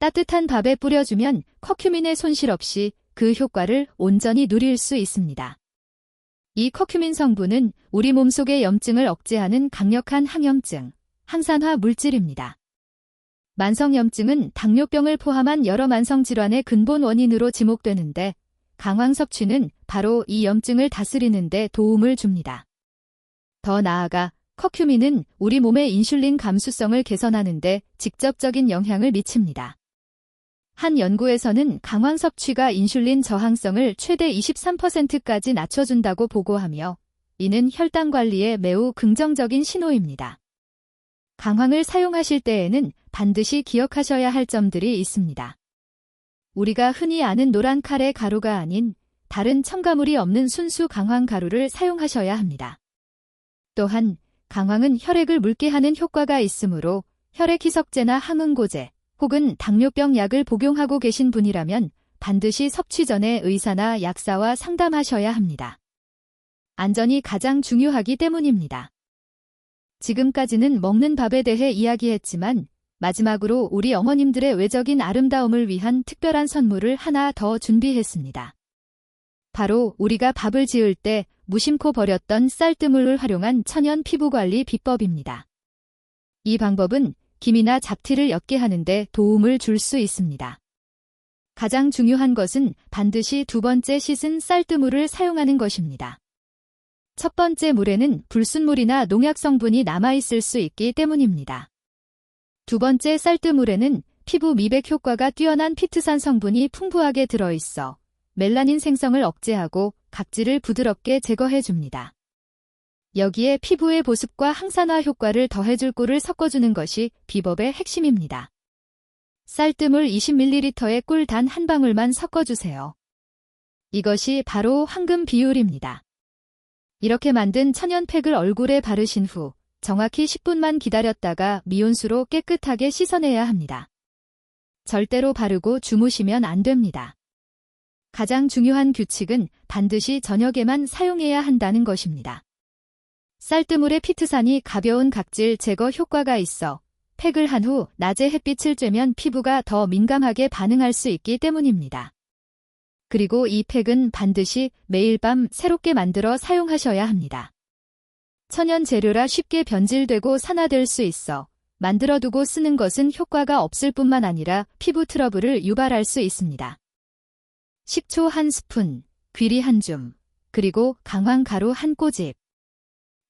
따뜻한 밥에 뿌려주면 커큐민의 손실 없이 그 효과를 온전히 누릴 수 있습니다. 이 커큐민 성분은 우리 몸속의 염증을 억제하는 강력한 항염증, 항산화 물질입니다. 만성염증은 당뇨병을 포함한 여러 만성질환의 근본 원인으로 지목되는데 강황 섭취는 바로 이 염증을 다스리는 데 도움을 줍니다. 더 나아가 커큐민은 우리 몸의 인슐린 감수성을 개선하는 데 직접적인 영향을 미칩니다. 한 연구에서는 강황 섭취가 인슐린 저항성을 최대 23%까지 낮춰준다고 보고하며 이는 혈당 관리에 매우 긍정적인 신호입니다. 강황을 사용하실 때에는 반드시 기억하셔야 할 점들이 있습니다. 우리가 흔히 아는 노란 카레 가루가 아닌 다른 첨가물이 없는 순수 강황 가루를 사용하셔야 합니다. 또한 강황은 혈액을 묽게 하는 효과가 있으므로 혈액 희석제나 항응고제 혹은 당뇨병 약을 복용하고 계신 분이라면 반드시 섭취 전에 의사나 약사와 상담하셔야 합니다. 안전이 가장 중요하기 때문입니다. 지금까지는 먹는 밥에 대해 이야기했지만 마지막으로 우리 어머님들의 외적인 아름다움을 위한 특별한 선물을 하나 더 준비했습니다. 바로 우리가 밥을 지을 때 무심코 버렸던 쌀뜨물을 활용한 천연 피부관리 비법입니다. 이 방법은 김이나 잡티를 옅게 하는데 도움을 줄 수 있습니다. 가장 중요한 것은 반드시 두 번째 씻은 쌀뜨물을 사용하는 것입니다. 첫 번째 물에는 불순물이나 농약 성분이 남아있을 수 있기 때문입니다. 두 번째 쌀뜨물에는 피부 미백 효과가 뛰어난 피트산 성분이 풍부하게 들어있어 멜라닌 생성을 억제하고 각질을 부드럽게 제거해줍니다. 여기에 피부의 보습과 항산화 효과를 더해줄 꿀을 섞어주는 것이 비법의 핵심입니다. 쌀뜨물 20ml에 꿀 단 한 방울만 섞어주세요. 이것이 바로 황금 비율입니다. 이렇게 만든 천연팩을 얼굴에 바르신 후 정확히 10분만 기다렸다가 미온수로 깨끗하게 씻어내야 합니다. 절대로 바르고 주무시면 안 됩니다. 가장 중요한 규칙은 반드시 저녁에만 사용해야 한다는 것입니다. 쌀뜨물의 피트산이 가벼운 각질 제거 효과가 있어 팩을 한 후 낮에 햇빛을 쬐면 피부가 더 민감하게 반응할 수 있기 때문입니다. 그리고 이 팩은 반드시 매일 밤 새롭게 만들어 사용하셔야 합니다. 천연 재료라 쉽게 변질되고 산화될 수 있어 만들어두고 쓰는 것은 효과가 없을 뿐만 아니라 피부 트러블을 유발할 수 있습니다. 식초 1스푼, 귀리 1줌, 그리고 강황가루 1꼬집.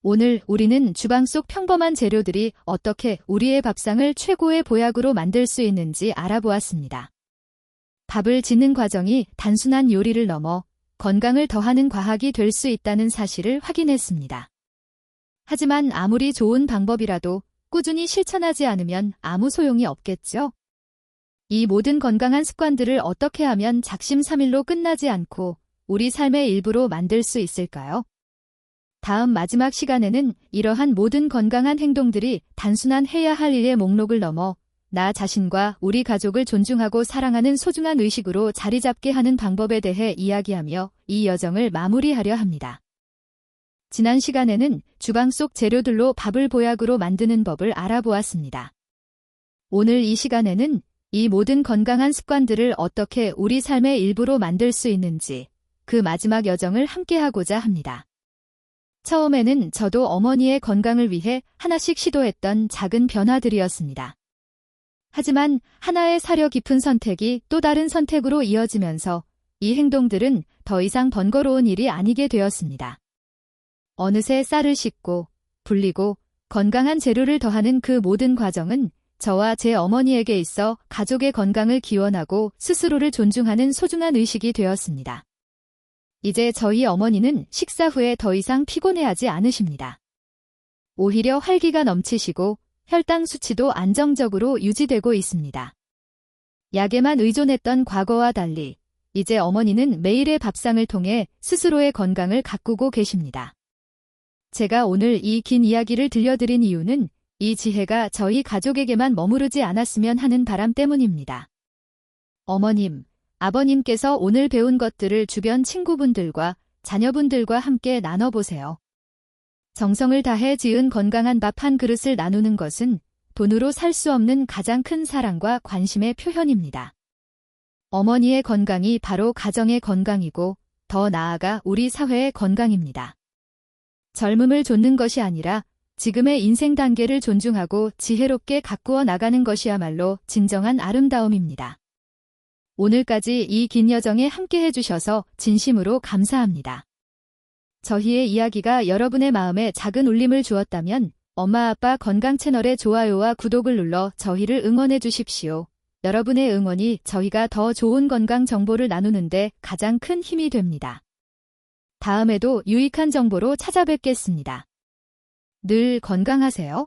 오늘 우리는 주방 속 평범한 재료들이 어떻게 우리의 밥상을 최고의 보약으로 만들 수 있는지 알아보았습니다. 밥을 짓는 과정이 단순한 요리를 넘어 건강을 더하는 과학이 될 수 있다는 사실을 확인했습니다. 하지만 아무리 좋은 방법이라도 꾸준히 실천하지 않으면 아무 소용이 없겠죠? 이 모든 건강한 습관들을 어떻게 하면 작심삼일로 끝나지 않고 우리 삶의 일부로 만들 수 있을까요? 다음 마지막 시간에는 이러한 모든 건강한 행동들이 단순한 해야 할 일의 목록을 넘어 나 자신과 우리 가족을 존중하고 사랑하는 소중한 의식으로 자리 잡게 하는 방법에 대해 이야기하며 이 여정을 마무리하려 합니다. 지난 시간에는 주방 속 재료들로 밥을 보약으로 만드는 법을 알아보았습니다. 오늘 이 시간에는 이 모든 건강한 습관들을 어떻게 우리 삶의 일부로 만들 수 있는지 그 마지막 여정을 함께하고자 합니다. 처음에는 저도 어머니의 건강을 위해 하나씩 시도했던 작은 변화들이었습니다. 하지만 하나의 사려 깊은 선택이 또 다른 선택으로 이어지면서 이 행동들은 더 이상 번거로운 일이 아니게 되었습니다. 어느새 쌀을 씻고, 불리고, 건강한 재료를 더하는 그 모든 과정은 저와 제 어머니에게 있어 가족의 건강을 기원하고 스스로를 존중하는 소중한 의식이 되었습니다. 이제 저희 어머니는 식사 후에 더 이상 피곤해하지 않으십니다. 오히려 활기가 넘치시고 혈당 수치도 안정적으로 유지되고 있습니다. 약에만 의존했던 과거와 달리 이제 어머니는 매일의 밥상을 통해 스스로의 건강을 가꾸고 계십니다. 제가 오늘 이 긴 이야기를 들려드린 이유는 이 지혜가 저희 가족에게만 머무르지 않았으면 하는 바람 때문입니다. 어머님, 아버님께서 오늘 배운 것들을 주변 친구분들과 자녀분들과 함께 나눠보세요. 정성을 다해 지은 건강한 밥 한 그릇을 나누는 것은 돈으로 살 수 없는 가장 큰 사랑과 관심의 표현입니다. 어머니의 건강이 바로 가정의 건강이고 더 나아가 우리 사회의 건강입니다. 젊음을 좇는 것이 아니라 지금의 인생 단계를 존중하고 지혜롭게 가꾸어 나가는 것이야말로 진정한 아름다움입니다. 오늘까지 이 긴 여정에 함께 해주셔서 진심으로 감사합니다. 저희의 이야기가 여러분의 마음에 작은 울림을 주었다면 엄마 아빠 건강 채널의 좋아요와 구독을 눌러 저희를 응원해 주십시오. 여러분의 응원이 저희가 더 좋은 건강 정보를 나누는데 가장 큰 힘이 됩니다. 다음에도 유익한 정보로 찾아뵙겠습니다. 늘 건강하세요.